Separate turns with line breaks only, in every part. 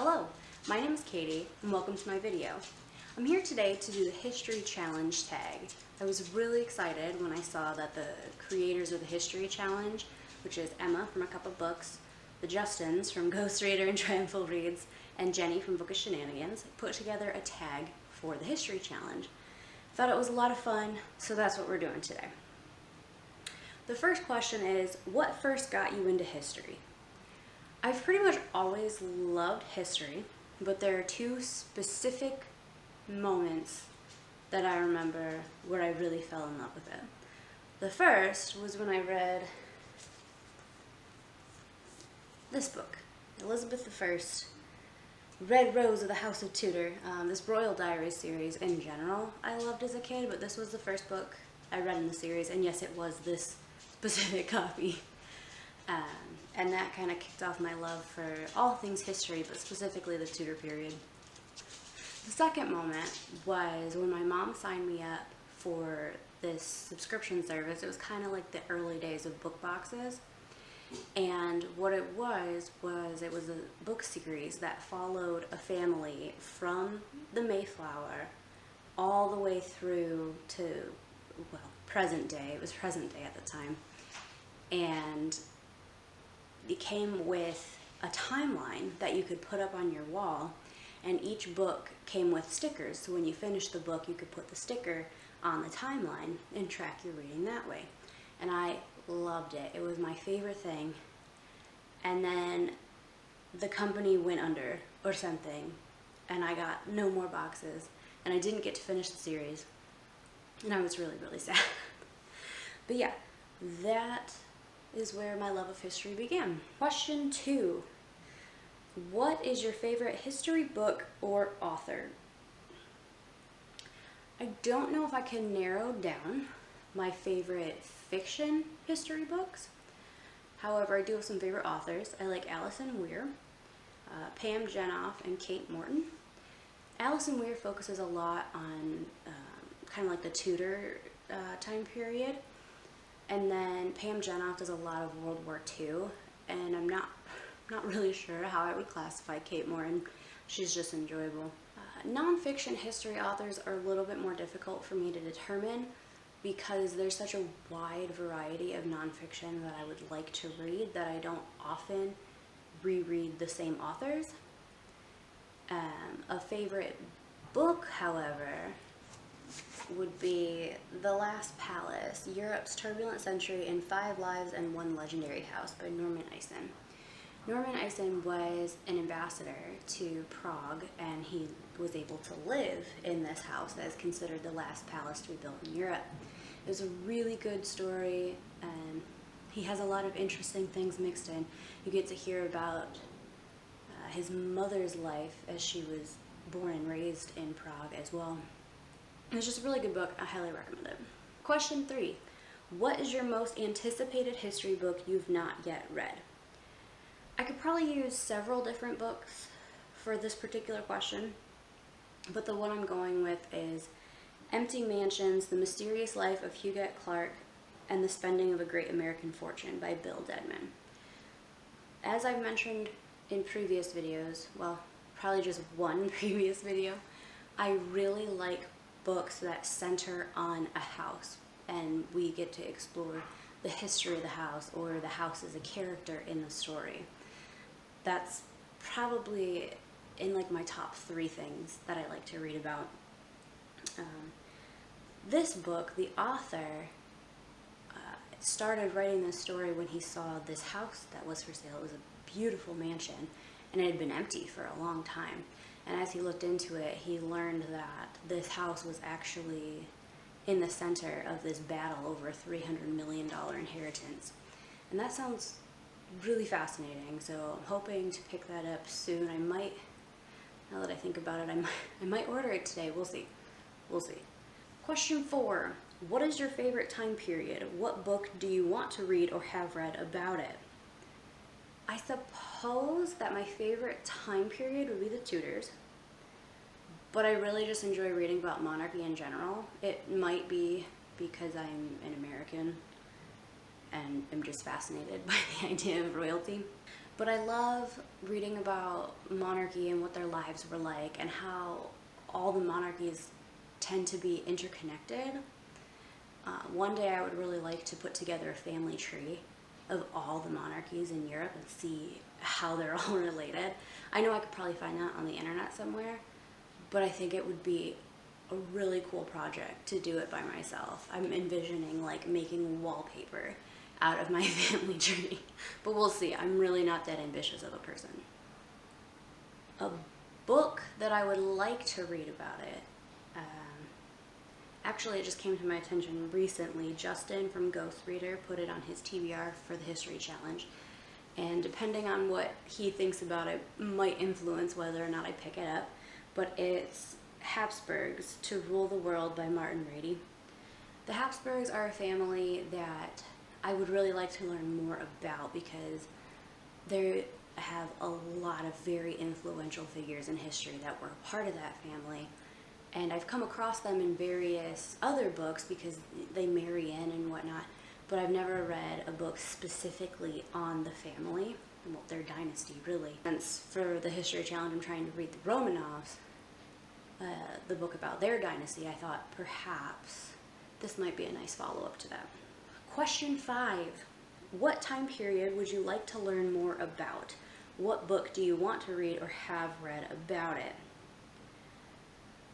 Hello, my name is Katie and welcome to my video. I'm here today to do the History Challenge tag. I was really excited when I saw that the creators of the History Challenge, which is Emma from A Cup of Books, the Justins from Ghost Reader and Triumphal Reads, and Jenny from Book of Shenanigans, put together a tag for the History Challenge. Thought it was a lot of fun, so that's what we're doing today. The first question is, what first got you into history? I've pretty much always loved history, but there are two specific moments that I remember where I really fell in love with it. The first was when I read this book, Elizabeth I, Red Rose of the House of Tudor. This Royal Diary series in general I loved as a kid, but this was the first book I read in the series, and yes, it was this specific copy. And that kind of kicked off my love for all things history, but specifically the Tudor period. The second moment was when my mom signed me up for this subscription service. It was kind of like the early days of book boxes. And what it was a book series that followed a family from the Mayflower all the way through to, well, present day. It was present day at the time. And it came with a timeline that you could put up on your wall, and each book came with stickers, so when you finished the book you could put the sticker on the timeline and track your reading that way. And I loved it. It was my favorite thing. And then the company went under or something, and I got no more boxes, and I didn't get to finish the series, and I was really, really sad. But yeah, that is where my love of history began. Question 2. What is your favorite history book or author? I don't know if I can narrow down my favorite fiction history books. However, I do have some favorite authors. I like Alison Weir, Pam Jenoff, and Kate Morton. Alison Weir focuses a lot on kind of like the Tudor time period. And then Pam Jenoff does a lot of World War II, and I'm not really sure how I would classify Kate Morton. She's just enjoyable. Nonfiction history authors are a little bit more difficult for me to determine because there's such a wide variety of nonfiction that I would like to read that I don't often reread the same authors. A favorite book, however, would be The Last Palace, Europe's Turbulent Century in 5 Lives and One Legendary House by Norman Eisen. Norman Eisen was an ambassador to Prague, and he was able to live in this house that is considered the last palace to be built in Europe. It was a really good story, and he has a lot of interesting things mixed in. You get to hear about his mother's life as she was born and raised in Prague as well. It's just a really good book. I highly recommend it. Question 3. What is your most anticipated history book you've not yet read? I could probably use several different books for this particular question, but the one I'm going with is Empty Mansions, The Mysterious Life of Huguette Clark, and the Spending of a Great American Fortune by Bill Dedman. As I've mentioned in previous videos, well, probably just one previous video, I really like books that center on a house, and we get to explore the history of the house, or the house as a character in the story. That's probably in like my top 3 things that I like to read about. This book, the author started writing this story when he saw this house that was for sale. It was a beautiful mansion, and it had been empty for a long time. And as he looked into it, he learned that this house was actually in the center of this battle over a $300 million inheritance. And that sounds really fascinating, so I'm hoping to pick that up soon. I might, now that I think about it, I might order it today. We'll see. We'll see. Question 4. What is your favorite time period? What book do you want to read or have read about it? I suppose that my favorite time period would be the Tudors, but I really just enjoy reading about monarchy in general. It might be because I'm an American and am just fascinated by the idea of royalty. But I love reading about monarchy and what their lives were like and how all the monarchies tend to be interconnected. One day I would really like to put together a family tree of all the monarchies in Europe and see how they're all related. I know I could probably find that on the internet somewhere, but I think it would be a really cool project to do it by myself. I'm envisioning like making wallpaper out of my family tree, but we'll see. I'm really not that ambitious of a person. A book that I would like to read about it. Actually, it just came to my attention recently. Justin from Ghost Reader put it on his TBR for the History Challenge, and depending on what he thinks about it might influence whether or not I pick it up, but it's Habsburgs, To Rule the World by Martyn Rady. The Habsburgs are a family that I would really like to learn more about because they have a lot of very influential figures in history that were a part of that family. And I've come across them in various other books because they marry in and whatnot, but I've never read a book specifically on the family, well, their dynasty really. Since for the History Challenge I'm trying to read the Romanovs, the book about their dynasty, I thought perhaps this might be a nice follow-up to that. Question 5. What time period would you like to learn more about? What book do you want to read or have read about it?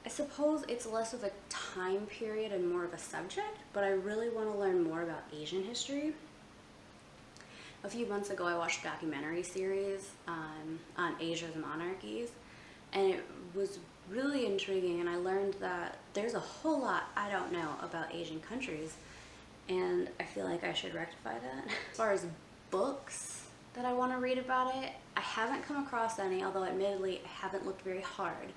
I suppose it's less of a time period and more of a subject, but I really want to learn more about Asian history. A few months ago I watched a documentary series on Asia's monarchies, and it was really intriguing, and I learned that there's a whole lot I don't know about Asian countries, and I feel like I should rectify that. As far as books that I want to read about it, I haven't come across any, although admittedly I haven't looked very hard.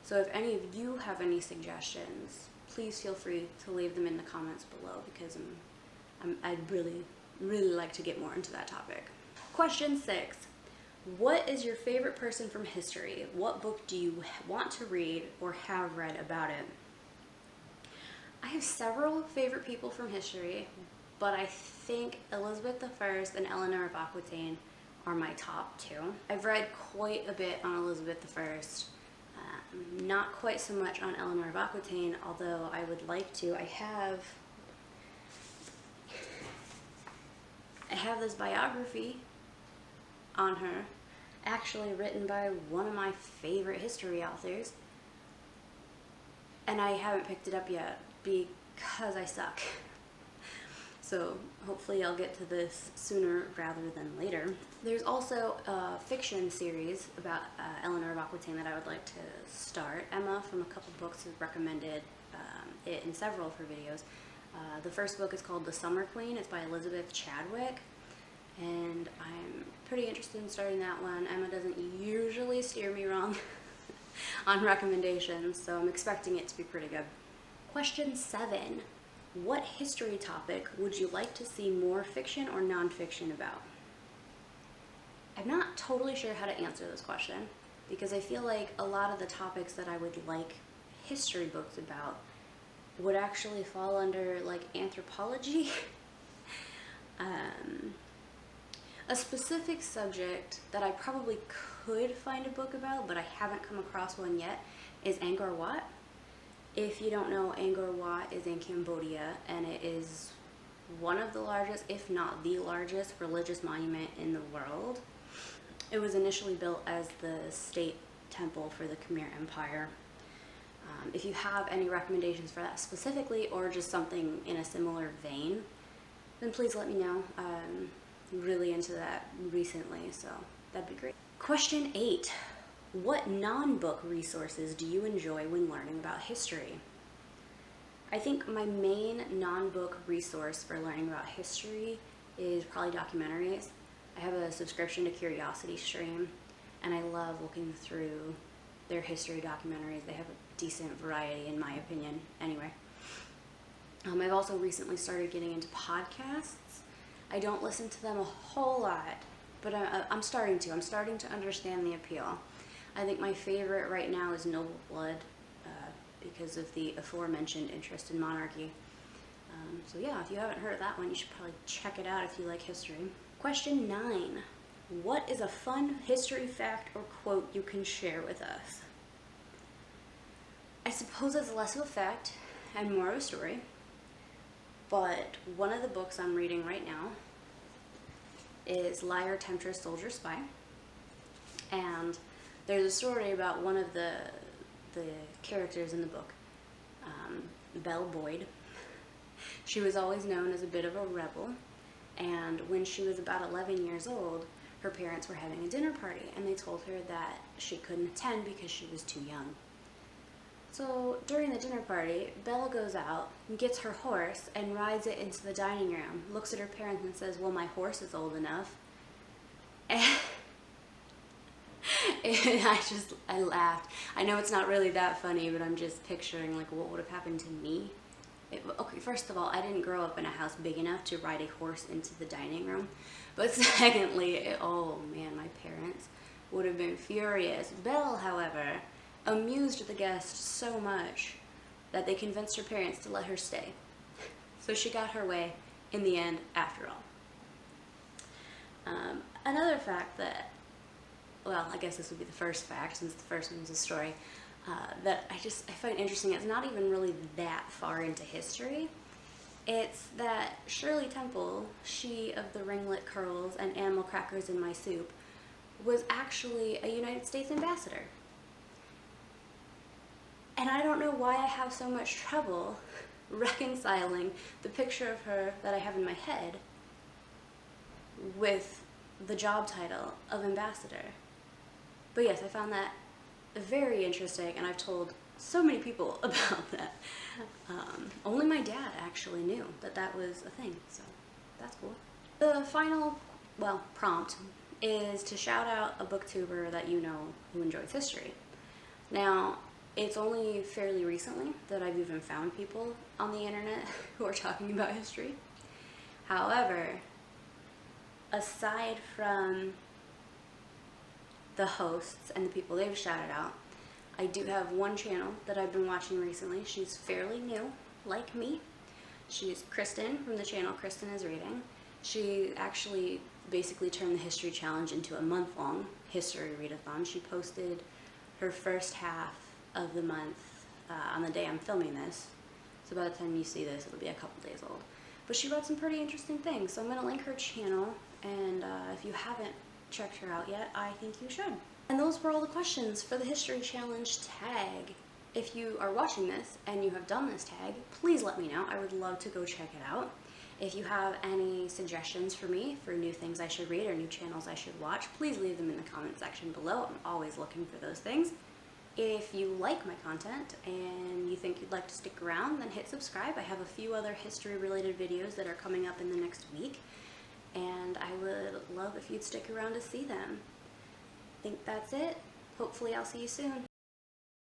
So if any of you have any suggestions, please feel free to leave them in the comments below because I'd really like to get more into that topic. Question 6. What is your favorite person from history? What book do you want to read or have read about it? I have several favorite people from history, but I think Elizabeth I and Eleanor of Aquitaine are my top 2. I've read quite a bit on Elizabeth I. Not quite so much on Eleanor of Aquitaine, although I would like to. I have this biography on her, actually written by one of my favorite history authors, and I haven't picked it up yet because I suck. So hopefully I'll get to this sooner rather than later. There's also a fiction series about Eleanor of Aquitaine that I would like to start. Emma from a couple books has recommended it in several of her videos. The first book is called The Summer Queen. It's by Elizabeth Chadwick, and I'm pretty interested in starting that one. Emma doesn't usually steer me wrong on recommendations, so I'm expecting it to be pretty good. Question 7. What history topic would you like to see more fiction or nonfiction about? I'm not totally sure how to answer this question because I feel like a lot of the topics that I would like history books about would actually fall under like anthropology. A specific subject that I probably could find a book about, but I haven't come across one yet, is Angkor Wat. If you don't know, Angkor Wat is in Cambodia, and it is one of the largest, if not the largest, religious monument in the world. It was initially built as the state temple for the Khmer Empire. If you have any recommendations for that specifically, or just something in a similar vein, then please let me know. I'm really into that recently, so that'd be great. Question 8. What non-book resources do you enjoy when learning about history? I think my main non-book resource for learning about history is probably documentaries. I have a subscription to CuriosityStream, and I love looking through their history documentaries. They have a decent variety, in my opinion, anyway. I've also recently started getting into podcasts. I don't listen to them a whole lot, but I'm starting to. I'm starting to understand the appeal. I think my favorite right now is Noble Blood because of the aforementioned interest in monarchy. So yeah, if you haven't heard of that one, you should probably check it out if you like history. Question 9. what is a fun history fact or quote you can share with us? I suppose it's less of a fact and more of a story, but one of the books I'm reading right now is Liar, Temptress, Soldier, Spy, and there's a story about one of the characters in the book, Belle Boyd. She was always known as a bit of a rebel, and when she was about 11 years old, her parents were having a dinner party, and they told her that she couldn't attend because she was too young. So during the dinner party, Belle goes out and gets her horse and rides it into the dining room, looks at her parents and says, well, my horse is old enough. And I laughed. I know it's not really that funny, but I'm just picturing like what would have happened to me. Okay, first of all, I didn't grow up in a house big enough to ride a horse into the dining room. But secondly, oh man, my parents would have been furious. Belle, however, amused the guests so much that they convinced her parents to let her stay. So she got her way in the end after all. Another fact that, well, I guess this would be the first fact since the first one was a story, that I find interesting. It's not even really that far into history. It's that Shirley Temple, she of the ringlet curls and animal crackers in my soup, was actually a United States ambassador. And I don't know why I have so much trouble reconciling the picture of her that I have in my head with the job title of ambassador. But yes, I found that very interesting, and I've told so many people about that. Only my dad actually knew that that was a thing, so that's cool. The final, well, prompt is to shout out a booktuber that you know who enjoys history. Now, it's only fairly recently that I've even found people on the internet who are talking about history. However, aside from the hosts and the people they've shouted out, I do have one channel that I've been watching recently. She's fairly new, like me. She's Kristen from the channel Kristen is Reading. She actually basically turned the history challenge into a month-long history read-a-thon. She posted her first half of the month on the day I'm filming this. So by the time you see this, it'll be a couple days old. But she wrote some pretty interesting things, so I'm going to link her channel, and if you haven't checked her out yet, I think you should. And those were all the questions for the History Challenge tag. If you are watching this and you have done this tag, please let me know. I would love to go check it out. If you have any suggestions for me for new things I should read or new channels I should watch, please leave them in the comment section below. I'm always looking for those things. If you like my content and you think you'd like to stick around, then hit subscribe. I have a few other history-related videos that are coming up in the next week, and I would love if you'd stick around to see them. I think that's it. Hopefully I'll see you soon.